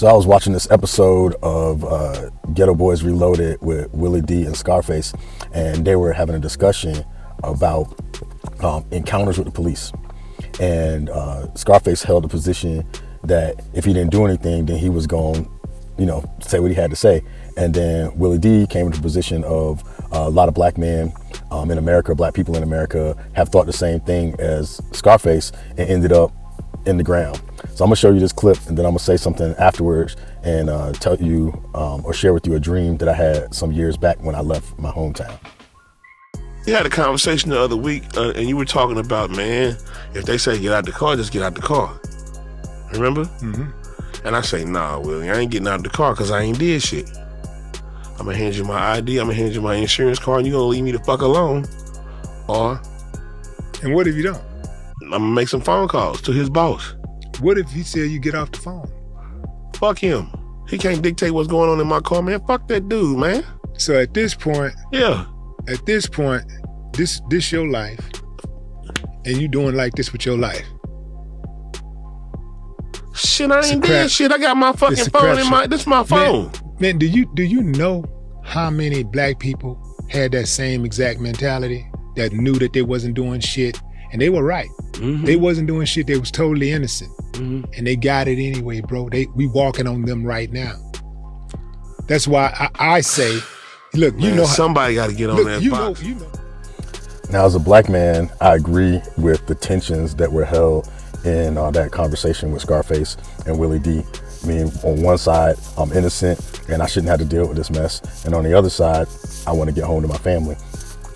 So I was watching this episode of Geto Boys Reloaded with Willie D and Scarface, and they were having a discussion about encounters with the police. And Scarface held the position that if he didn't do anything, then he was going, say what he had to say. And then Willie D came into the position of a lot of black men in America, black people in America, have thought the same thing as Scarface and ended up in the ground. So I'm gonna show you this clip, and then I'm gonna say something afterwards and tell you or share with you a dream that I had some years back when I left my hometown. We had a conversation the other week, and you were talking about, man, if they say get out the car, just get out the car. Remember? Mm-hmm. And I say, nah, Willie, I ain't getting out the car because I ain't did shit. I'm gonna hand you my ID, I'm gonna hand you my insurance card, and you're gonna leave me the fuck alone. And what if you don't? I'm gonna make some phone calls to his boss. What if he said you get off the phone? Fuck him. He can't dictate what's going on in my car, man. Fuck that dude, man. So at this point, this your life, and you doing like this with your life. Shit, I ain't did shit. I got my fucking phone in this is my phone. Man, do you know how many black people had that same exact mentality, that knew that they wasn't doing shit, and they were right. Mm-hmm. They wasn't doing shit. They was totally innocent. Mm-hmm. And they got it anyway, bro. We walking on them right now. That's why I say, look, man, somebody got to get on that box. You know. Now, as a black man, I agree with the tensions that were held in that conversation with Scarface and Willie D. I mean, on one side, I'm innocent and I shouldn't have to deal with this mess. And on the other side, I want to get home to my family.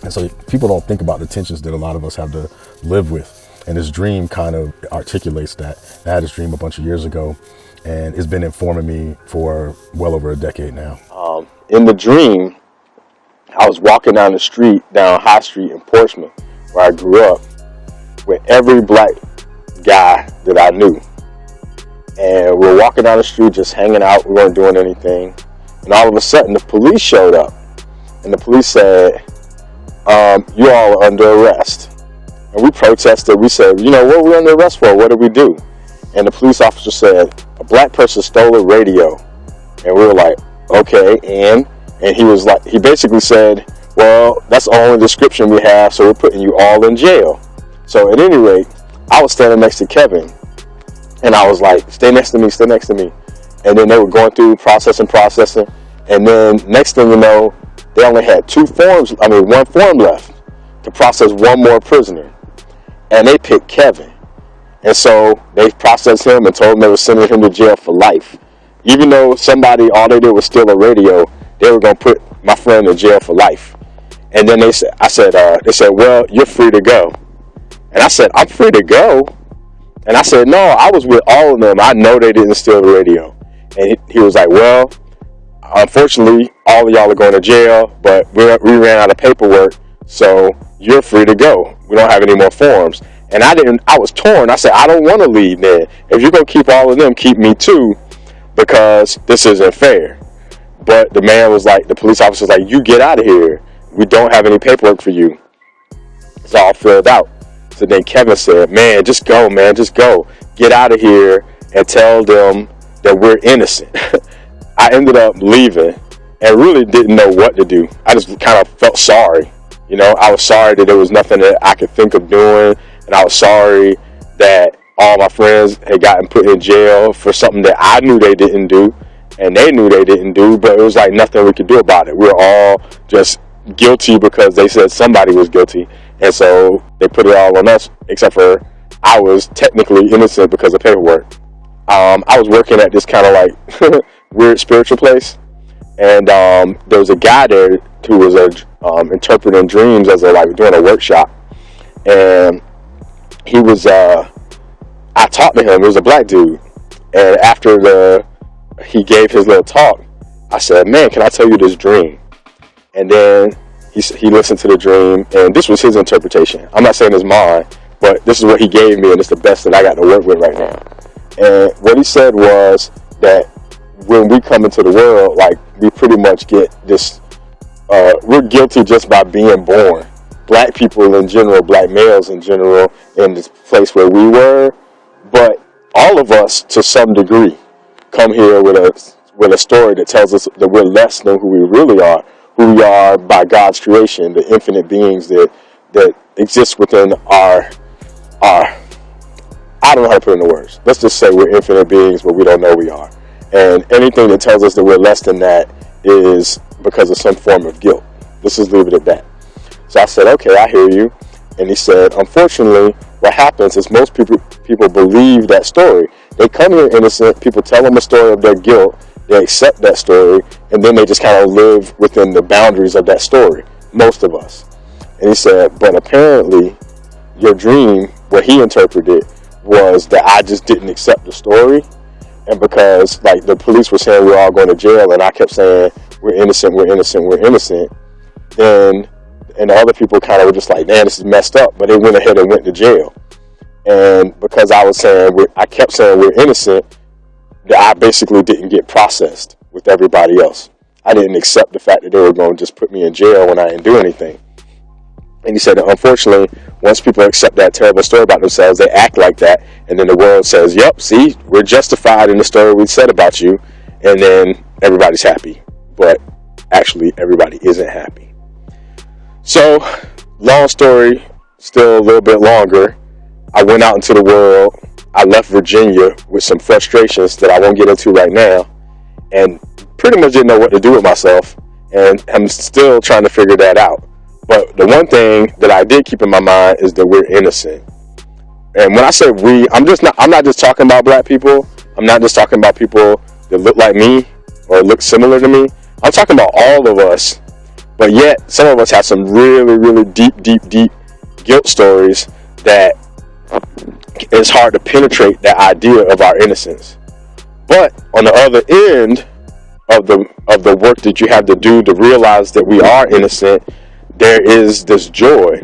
And so people don't think about the tensions that a lot of us have to live with. And this dream kind of articulates that. I had this dream a bunch of years ago, and it's been informing me for well over a decade now. In the dream, I was walking down the street, down High Street in Portsmouth, where I grew up, with every black guy that I knew. And we were walking down the street, just hanging out. We weren't doing anything. And all of a sudden, the police showed up. And the police said, you all are under arrest. And we protested. We said, what are we under arrest for? What did we do? And the police officer said, a black person stole a radio. And we were like, okay, and he was like, he basically said, well, that's the only description we have, so we're putting you all in jail. So at any rate, I was standing next to Kevin, and I was like, stay next to me, stay next to me. And then they were going through processing, and then next thing you know, they only had one form left to process one more prisoner. And they picked Kevin. And so they processed him and told him they were sending him to jail for life. Even though all they did was steal a radio, they were going to put my friend in jail for life. And then they said, well, you're free to go. And I said, I'm free to go? And I said, no, I was with all of them. I know they didn't steal the radio. And he was like, well, unfortunately, all of y'all are going to jail, but we ran out of paperwork, so you're free to go. We don't have any more forms. And I was torn. I said, I don't want to leave then. If you're going to keep all of them, keep me too, because this isn't fair. But the police officer was like, you get out of here. We don't have any paperwork for you. It's all filled out. So then Kevin said, man, just go. Get out of here and tell them that we're innocent. I ended up leaving and really didn't know what to do. I just kind of felt sorry. I was sorry that there was nothing that I could think of doing. And I was sorry that all my friends had gotten put in jail for something that I knew they didn't do. And they knew they didn't do, but it was like nothing we could do about it. We were all just guilty because they said somebody was guilty. And so they put it all on us, except for I was technically innocent because of paperwork. I was working at this kind of like weird spiritual place. And there was a guy there who was interpreting dreams as they're doing a workshop. And he was, I talked to him. He was a black dude. And after he gave his little talk, I said, man, can I tell you this dream? And then he listened to the dream, and this was his interpretation. I'm not saying it's mine, but this is what he gave me, and it's the best that I got to work with right now. And what he said was that when we come into the world, we pretty much get this, we're guilty just by being born. Black people in general, black males in general, in this place where we were, but all of us to some degree. come here with a story that tells us that we're less than who we really are, who we are by God's creation, the infinite beings that exist within our I don't know how to put it into words. Let's just say we're infinite beings, but we don't know we are. And anything that tells us that we're less than that is because of some form of guilt. Let's just leave it at that. So I said, okay, I hear you. And he said, unfortunately, what happens is most people believe that story. They come here innocent. People tell them a story of their guilt. They accept that story. And then they just kind of live within the boundaries of that story. Most of us. And he said, but apparently your dream, what he interpreted, was that I just didn't accept the story. And because like the police were saying we're all going to jail, and I kept saying we're innocent, we're innocent, we're innocent, then and the other people kind of were just like, man, this is messed up, but they went ahead and went to jail. And because I was saying I kept saying we're innocent, that I basically didn't get processed with everybody else. I didn't accept the fact that they were going to just put me in jail when I didn't do anything. And he said that unfortunately, once people accept that terrible story about themselves, they act like that. And then the world says, yep, see, we're justified in the story we said about you. And then everybody's happy. But actually, everybody isn't happy. So, long story, still a little bit longer. I went out into the world. I left Virginia with some frustrations that I won't get into right now. And pretty much didn't know what to do with myself. And I'm still trying to figure that out. But the one thing that I did keep in my mind is that we're innocent. And when I say we, I'm not just talking about black people. I'm not just talking about people that look like me or look similar to me. I'm talking about all of us. But yet, some of us have some really, really deep guilt stories that it's hard to penetrate that idea of our innocence. But on the other end of the work that you have to do to realize that we are innocent, there is this joy.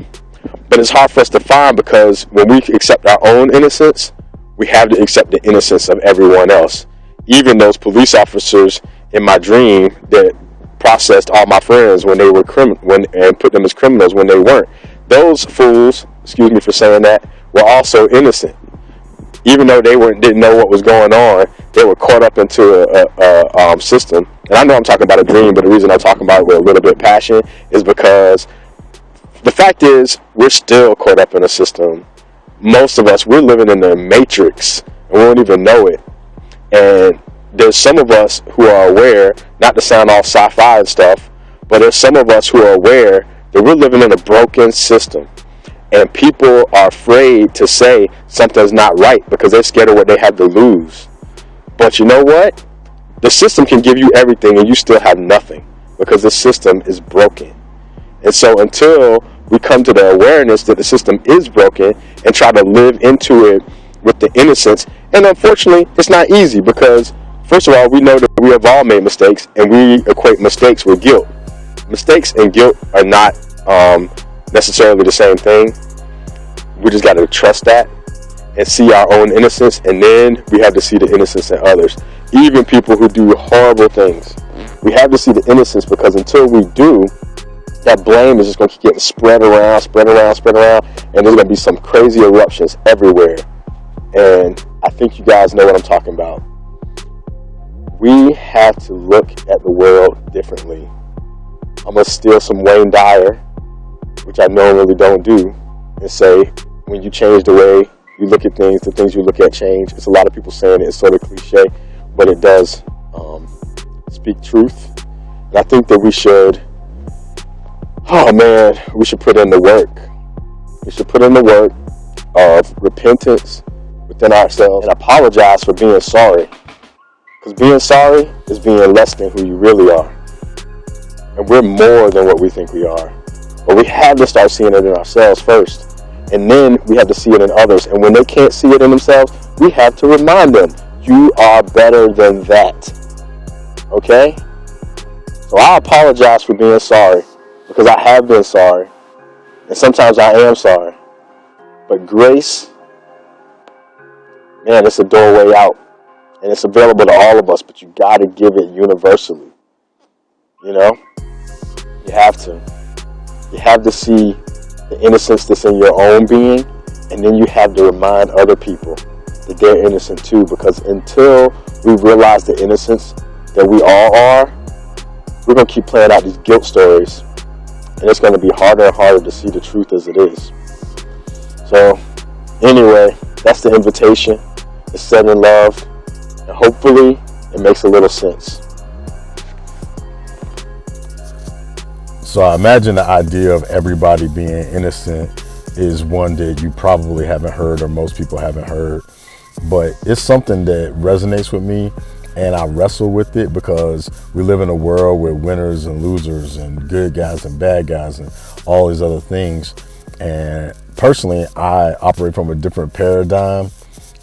But it's hard for us to find, because when we accept our own innocence, we have to accept the innocence of everyone else. Even those police officers in my dream that processed all my friends when they were and put them as criminals when they weren't. Those fools, excuse me for saying that, were also innocent. Even though they didn't know what was going on, they were caught up into a system. And I know I'm talking about a dream, but the reason I'm talking about it with a little bit of passion is because the fact is we're still caught up in a system. Most of us, we're living in the matrix and we don't even know it. And there's some of us who are aware, not to sound all sci-fi and stuff, but there's some of us who are aware that we're living in a broken system. And people are afraid to say something's not right because they're scared of what they have to lose. But you know what? The system can give you everything and you still have nothing, because the system is broken. And so until we come to the awareness that the system is broken and try to live into it with the innocence, and unfortunately it's not easy, because first of all, we know that we have all made mistakes, and we equate mistakes with guilt. Mistakes and guilt are not necessarily the same thing. We just got to trust that and see our own innocence, and then we have to see the innocence in others. Even people who do horrible things, we have to see the innocence, because until we do, that blame is just going to keep getting spread around, and there's going to be some crazy eruptions everywhere. And I think you guys know what I'm talking about. We have to look at the world differently. I'm going to steal some Wayne Dyer, which I normally don't do, and say, when you change the way you look at things, the things you look at change. It's a lot of people saying it, it's sort of cliche, but it does speak truth. And I think that we should put in the work. We should put in the work of repentance within ourselves and apologize for being sorry. Because being sorry is being less than who you really are. And we're more than what we think we are. But we have to start seeing it in ourselves first. And then we have to see it in others. And when they can't see it in themselves, we have to remind them, you are better than that. Okay? So I apologize for being sorry, because I have been sorry. And sometimes I am sorry. But grace, man, it's a doorway out. And it's available to all of us, but you got to give it universally. You know? You have to. You have to see the innocence that's in your own being, and then you have to remind other people that they're innocent too, because until we realize the innocence that we all are, we're going to keep playing out these guilt stories. And it's going to be harder and harder to see the truth as it is. So, anyway, that's the invitation. It's set in love. And hopefully, it makes a little sense. So I imagine the idea of everybody being innocent is one that you probably haven't heard, or most people haven't heard. But it's something that resonates with me, and I wrestle with it because we live in a world with winners and losers and good guys and bad guys and all these other things. And personally, I operate from a different paradigm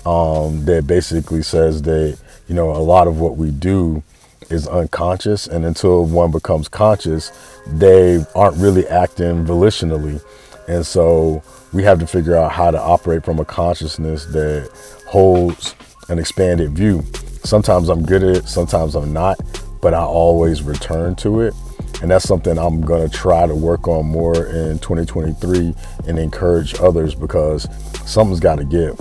that basically says that, a lot of what we do is unconscious, and until one becomes conscious, they aren't really acting volitionally. And so we have to figure out how to operate from a consciousness that holds an expanded view. Sometimes I'm good at it, sometimes I'm not, but I always return to it. And that's something I'm going to try to work on more in 2023 and encourage others, because something's got to give.